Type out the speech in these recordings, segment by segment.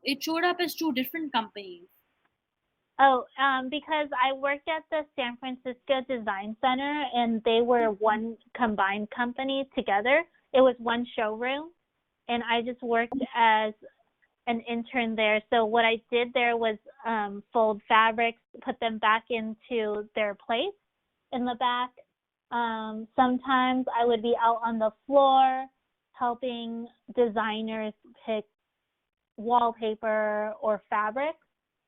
it showed up as two different companies. Oh, because I worked at the San Francisco Design Center and they were one combined company together. It was one showroom and I just worked as an intern there. So what I did there was fold fabrics, put them back into their place in the back. Sometimes I would be out on the floor helping designers pick wallpaper or fabric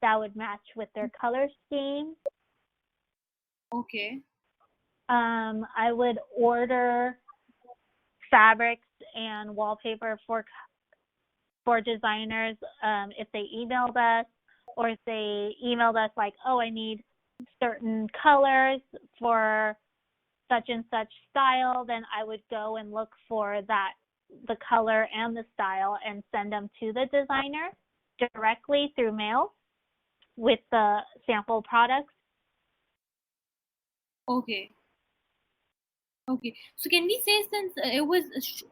that would match with their color scheme. Okay. I would order fabrics and wallpaper for designers if they emailed us or if they emailed us like, oh, I need certain colors for such and such style, then I would go and look for the color and the style and send them to the designer directly through mail with the sample products. Okay. Okay. So can we say since it was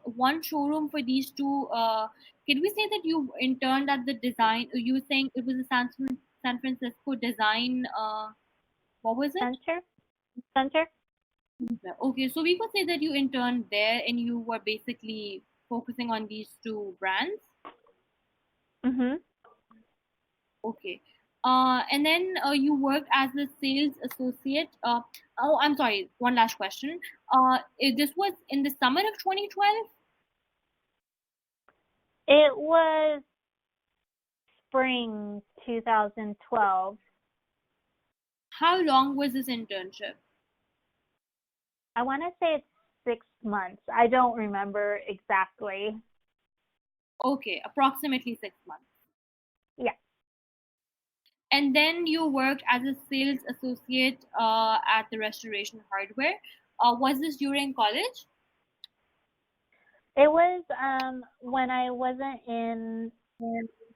one showroom for these two, can we say that you interned at the design? You were saying it was a San Francisco design. What was it? Center. Center. Okay, so we could say that you interned there and you were basically focusing on these two brands. Mhm. Okay. And then you worked as a sales associate. Oh, I'm sorry. One last question. This was in the summer of 2012. It was spring 2012. How long was this internship? I want to say it's 6 months. I don't remember exactly. Okay, approximately 6 months. Yeah. And then you worked as a sales associate at the Restoration Hardware. Was this during college? It was when I wasn't in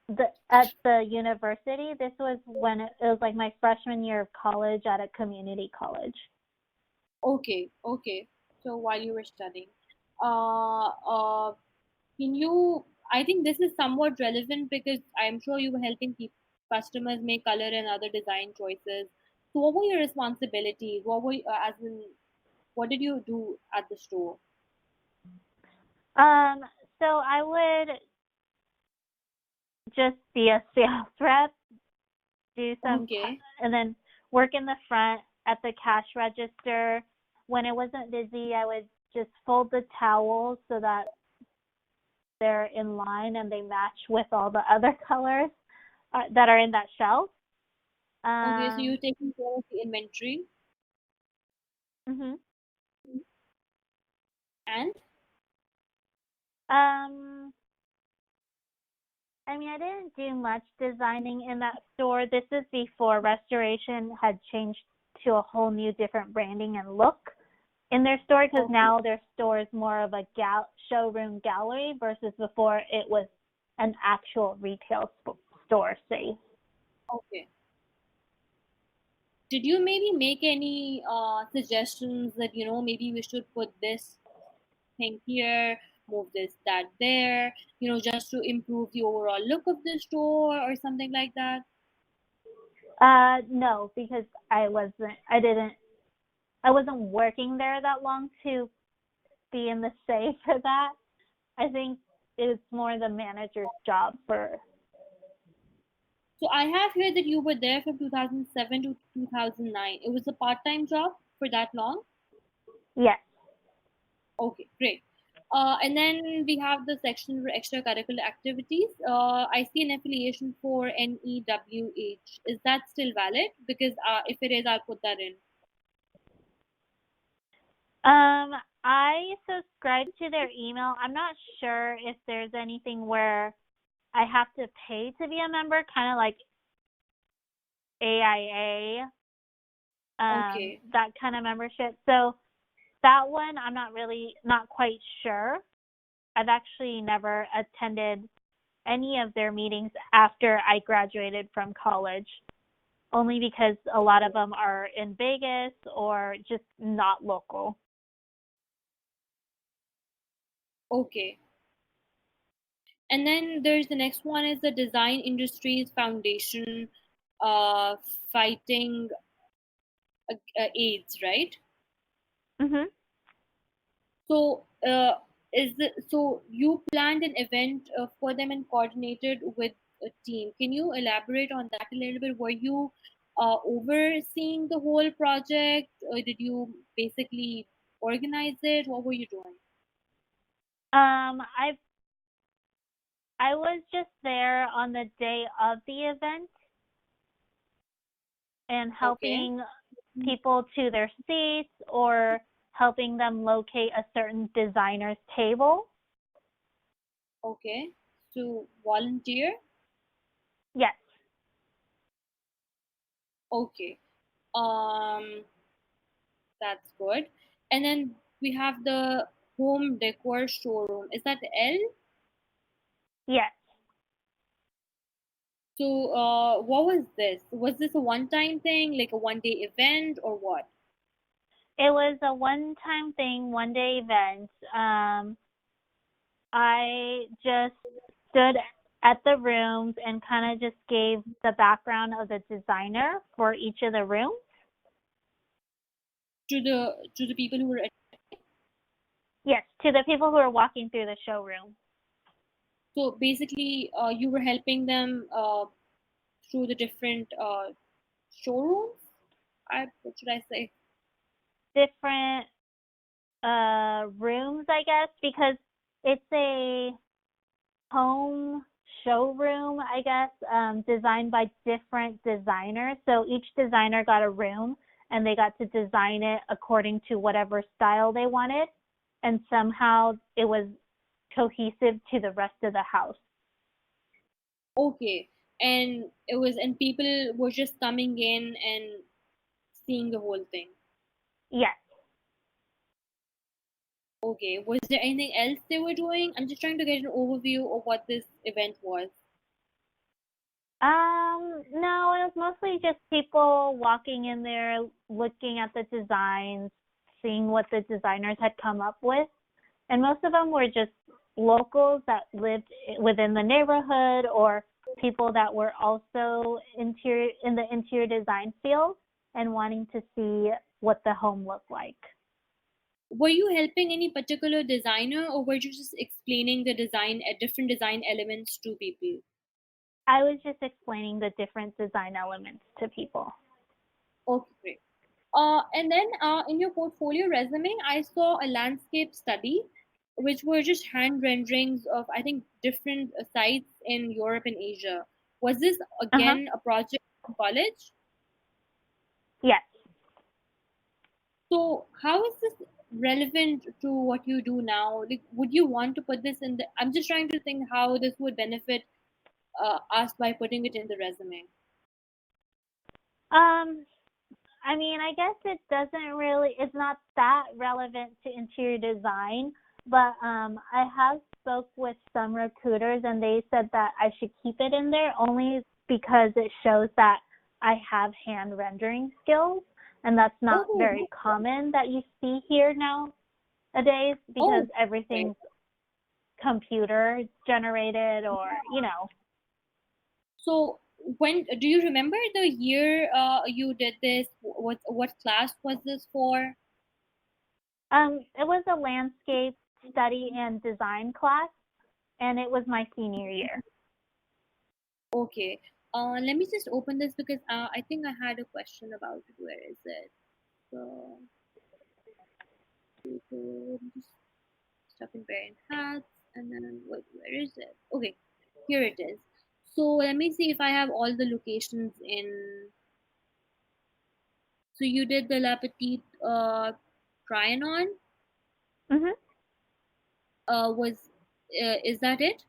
the at the university. This was when it was like my freshman year of college at a community college. Okay, okay. So while you were studying, uh, uh, can you? I think this is somewhat relevant because I'm sure you were helping customers make color and other design choices. So, what were your responsibilities? What were as in what did you do at the store? Um, so I would just be a sales rep, do some, Okay, and then work in the front at the cash register. When it wasn't busy, I would just fold the towels so that they're in line and they match with all the other colors that are in that shelf. okay. So you're Um, taking care of the inventory mhm. and um, I mean, I didn't do much designing in that store. This is before Restoration had changed to a whole new different branding and look in their store because okay, now their store is more of a showroom gallery versus before it was an actual retail store space. okay. Did you maybe make any suggestions that maybe we should put this thing here, move this, that there, just to improve the overall look of the store or something like that? No, because I wasn't working there that long to be in the say for that. I think it's more the manager's job for. So I have here that you were there from 2007 to 2009. It was a part-time job for that long? Yes. Okay, great. And then we have the section for extracurricular activities. I see an affiliation for NEWH. Is that still valid? Because if it is, I'll put that in. Um, I subscribe to their email. I'm not sure if there's anything where I have to pay to be a member, kind of like AIA, Okay. that kind of membership. So that one, I'm not quite sure. I've actually never attended any of their meetings after I graduated from college, only because a lot of them are in Vegas or just not local. Okay. And then there's the next one is the Design Industries Foundation, uh, fighting AIDS, right? Mhm. So, so you planned an event for them and coordinated with a team. Can you elaborate on that a little bit? Were you overseeing the whole project, or did you basically organize it? What were you doing? I was just there on the day of the event and Okay, helping people to their seats or helping them locate a certain designer's table. okay. So volunteer. Yes, Okay. Um, that's good. And then we have the home decor showroom. Is that L? yes. So, what was this? Was this a one-time thing, like a one-day event, or what? It was a one-time thing, one-day event. I just stood at the rooms and kind of just gave the background of the designer for each of the rooms. To the people who were Yes, to the people who are walking through the showroom. so basically you were helping them through the different showrooms. What should I say? Different rooms, I guess, because it's a home showroom, I guess, designed by different designers. So each designer got a room and they got to design it according to whatever style they wanted. And somehow it was cohesive to the rest of the house. Okay, and people were just coming in and seeing the whole thing. Yes. Okay, was there anything else they were doing? I'm just trying to get an overview of what this event was. No, it was mostly just people walking in there, looking at the designs, seeing what the designers had come up with. And most of them were just locals that lived within the neighborhood or people that were also interior in the interior design field and wanting to see what the home looked like. Were you helping any particular designer, or were you just explaining the different design elements to people? I was just explaining the different design elements to people. Okay, great. And then in your portfolio resume, I saw a landscape study, which were just hand renderings of, I think, different sites in Europe and Asia. Was this Uh-huh. again a project from college? Yes. So, how is this relevant to what you do now? Like, would you want to put this in the? I'm just trying to think how this would benefit us by putting it in the resume. Um, I mean, I guess it doesn't really, it's not that relevant to interior design, but I have spoke with some recruiters and they said that I should keep it in there only because it shows that I have hand rendering skills, and that's not Oh, very common that you see here nowadays because oh, okay. everything's computer generated or. So, when do you remember the year you did this? What class was this for? It was a landscape study and design class, and it was my senior year. Okay. Let me just open this because I think I had a question about it. Where is it? So, just stuff in wearing hats, and then where is it? Okay, here it is. So let me see if I have all the locations in. So you did the La Petite Trianon. Mhm. Was is that it?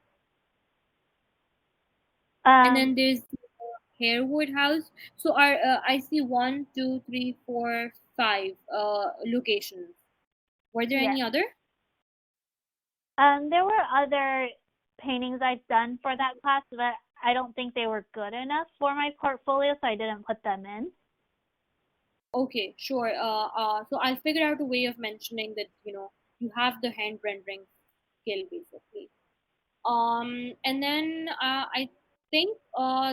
And Um, then there's Harewood House. So I see one, two, three, four, five locations. Were there yes. any other? There were other paintings I've done for that class, but I don't think they were good enough for my portfolio, so I didn't put them in. Okay, sure. So I'll figure out a way of mentioning that you have the hand rendering skill basically. And then I think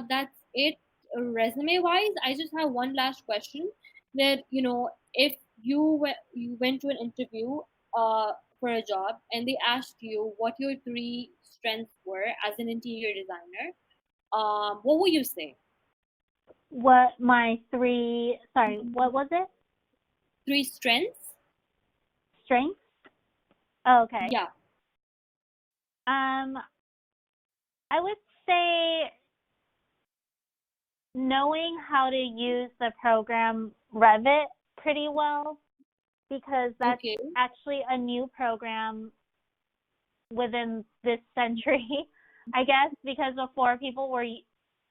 that's it. Resume wise, I just have one last question. That if you went to an interview uh, for a job and they asked you what your three strengths were as an interior designer, what would you say? What my three, sorry, what was it? Three strengths? Strengths? Oh, okay. Yeah. Um, I would say knowing how to use the program Revit pretty well, because that's Okay. actually a new program within this century, I guess, because before people were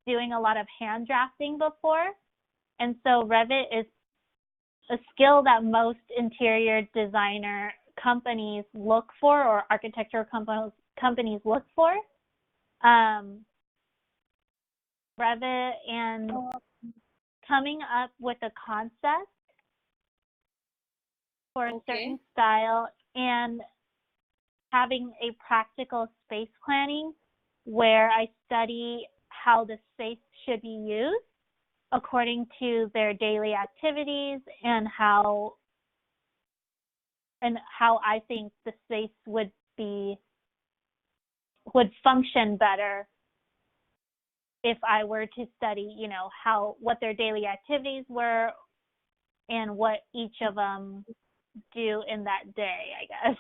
doing a lot of hand drafting before. And so Revit is a skill that most interior designer companies look for, or architecture companies look for. Um, Revit and coming up with a concept for a Okay. certain style and having a practical space planning where I study how the space should be used according to their daily activities and how I think the space would function better if I were to study, what their daily activities were and what each of them do in that day, I guess.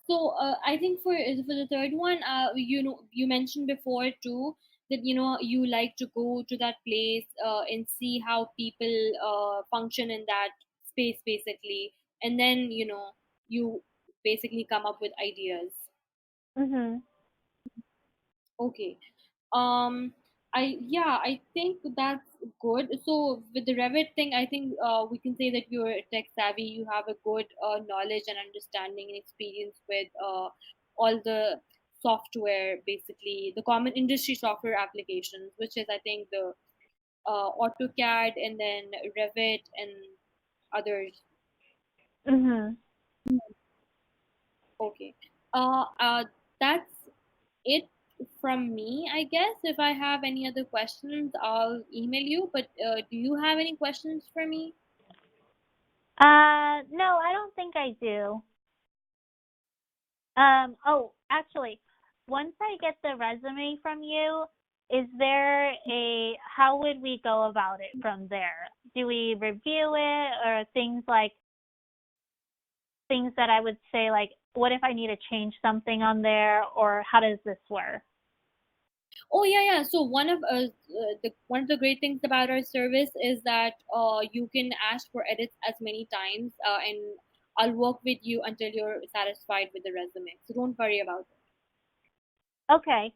So I think for the third one, you mentioned before too that you like to go to that place and see how people function in that space basically, and then you basically come up with ideas. Mhm. Okay. Um, I think that's good. So with the Revit thing, I think we can say that you're tech savvy. You have a good knowledge and understanding and experience with all the software, basically the common industry software applications, which is I think the AutoCAD and then Revit and others. Mhm. Okay. That's it from me, I guess. If I have any other questions, I'll email you. But do you have any questions for me? No, I don't think I do. Oh, actually, once I get the resume from you, is there how would we go about it from there? Do we review it, or things that I would say, like, what if I need to change something on there, or how does this work? Oh yeah, yeah. So one of the great things about our service is that you can ask for edits as many times, and I'll work with you until you're satisfied with the resume. So don't worry about it. Okay.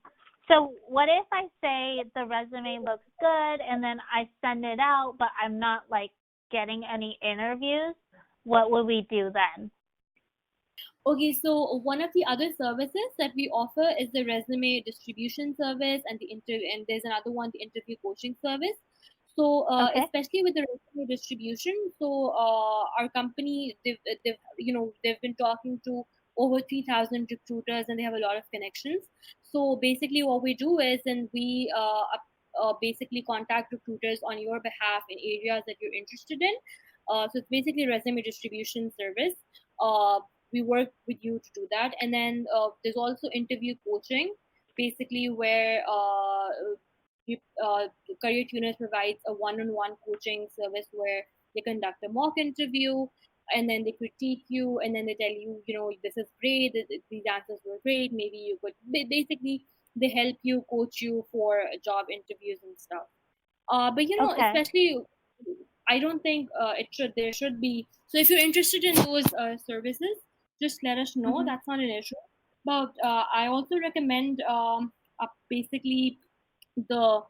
So what if I say the resume looks good and then I send it out, but I'm not like getting any interviews? What would we do then? Okay, so one of the other services that we offer is the resume distribution service, and and there's another one, the interview coaching service. So Okay. especially with the resume distribution, so our company they've been talking to over 3,000 recruiters and they have a lot of connections. So basically, what we do is, and we basically contact recruiters on your behalf in areas that you're interested in. So it's basically resume distribution service. We work with you to do that, and then there's also interview coaching, basically where career tuners provides a one-on-one coaching service where they conduct a mock interview, and then they critique you, and then they tell you, this is great, these answers were great, maybe you could basically they help you, coach you for job interviews and stuff. But Okay. especially, I don't think there should be. So if you're interested in those services, just let us know. Mhm. That's not an issue. But I also recommend basically the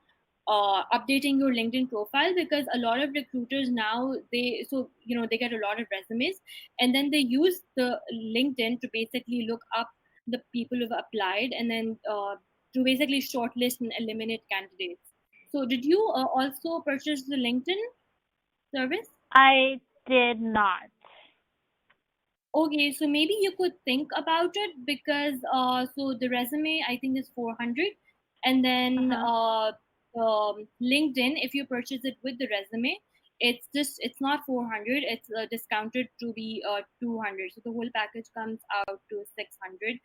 updating your LinkedIn profile, because a lot of recruiters now they get a lot of resumes, and then they use the LinkedIn to basically look up the people who've applied, and then to basically shortlist and eliminate candidates. So did you also purchase the LinkedIn service? I did not. Okay, so maybe you could think about it because so the resume I think is 400, and then Uh-huh. LinkedIn, if you purchase it with the resume, it's not 400, it's discounted to be 200. So the whole package comes out to 600.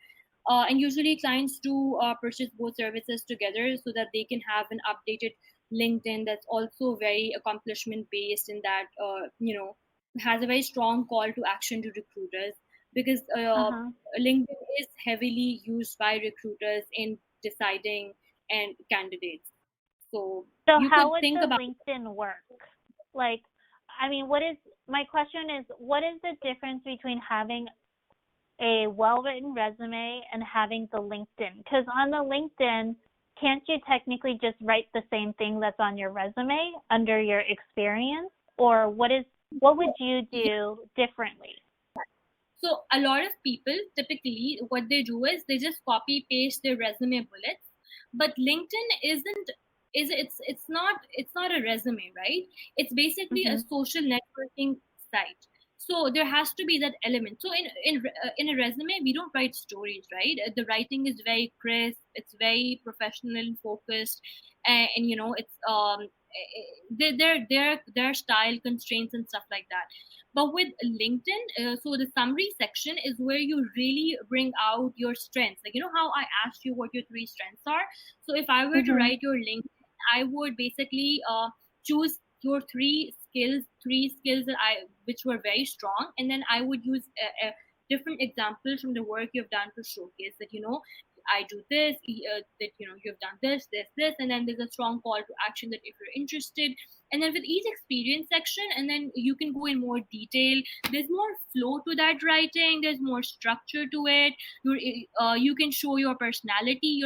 And usually clients do purchase both services together so that they can have an updated LinkedIn that's also very accomplishment based, in that has a very strong call to action to recruiters, because Uh-huh. LinkedIn is heavily used by recruiters in deciding and candidates. So So you how could would think the about. LinkedIn work? Like, I mean, my question is, what is the difference between having a well-written resume and having the LinkedIn? Because on the LinkedIn, can't you technically just write the same thing that's on your resume under your experience? Or what would you do differently? So a lot of people typically what they do is they just copy paste their resume bullets, but LinkedIn isn't is it's not a resume, right? It's basically a Mm-hmm. social networking site. So there has to be that element. So in a resume we don't write stories, right? The writing is very crisp, it's very professional and focused, and it's their style constraints and stuff like that. But with LinkedIn, so the summary section is where you really bring out your strengths. Like, how I asked you what your three strengths are. So if I were to Mm-hmm. write your LinkedIn, I would basically choose your three skills that which were very strong, and then I would use a different examples from the work you've done to showcase that I do this, that you've done this, and then there's a strong call to action that if you're interested, and then with each experience section, and then you can go in more detail. There's more flow to that writing, there's more structure to it. You can show your personality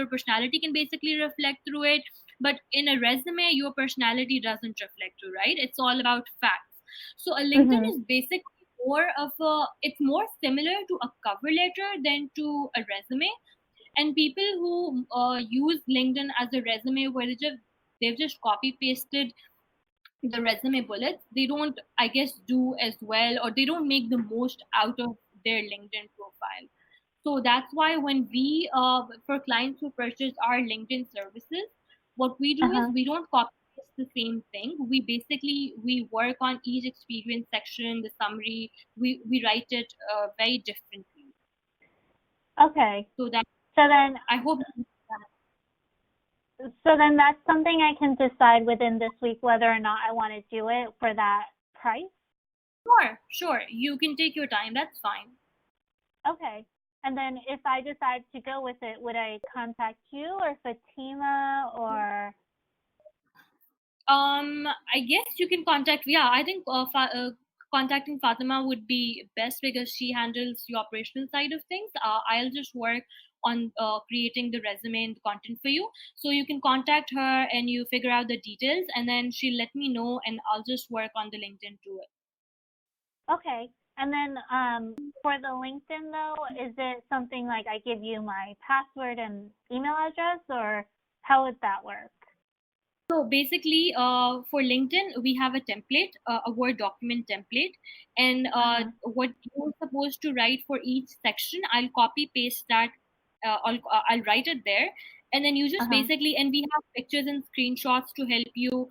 can basically reflect through it. But in a resume your personality doesn't reflect through, right? It's all about facts. So a LinkedIn Mm-hmm. is basically more of a it's more similar to a cover letter than to a resume. And people who use LinkedIn as a resume where they've just copy pasted the resume bullets, they don't, I guess, do as well, or they don't make the most out of their LinkedIn profile. So that's why when we for clients who purchase our LinkedIn services, what we do is Uh-huh. we don't copy paste the same thing. We work on each experience section, the summary. We write it very differently. Okay. So that So then I hope. that's something I can decide within this week whether or not I want to do it for that price. Sure, you can take your time, that's fine. Okay. And then if I decide to go with it, would I contact you or Fatima or I guess you can contact. Yeah, I think contacting Fatima would be best because she handles the operational side of things. I'll just work on creating the resume and the content for you. So you can contact her and you figure out the details, and then she'll let me know, and I'll just work on the LinkedIn to it. okay. And then for the LinkedIn though, is it something like I give you my password and email address or how would that work? So basically, for LinkedIn, we have a template, a Word document template, and Uh-huh. what you're supposed to write for each section, I'll copy paste that. I'll write it there, and then you just Uh-huh. basically, and we have pictures and screenshots to help you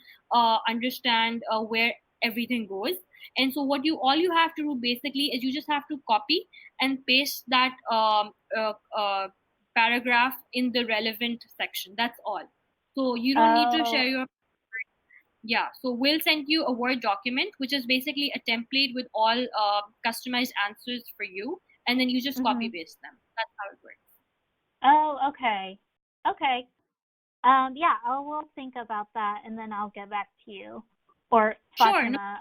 understand where everything goes. And so, all you have to do basically is you just have to copy and paste that paragraph in the relevant section. That's all. So you don't need to share Oh, your. Yeah, so we'll send you a Word document, which is basically a template with all customized answers for you, and then you just copy mhm. paste them. That's how it works. Oh, okay. Okay. Yeah, I will think about that and then I'll get back to you or Sure, no Fatima.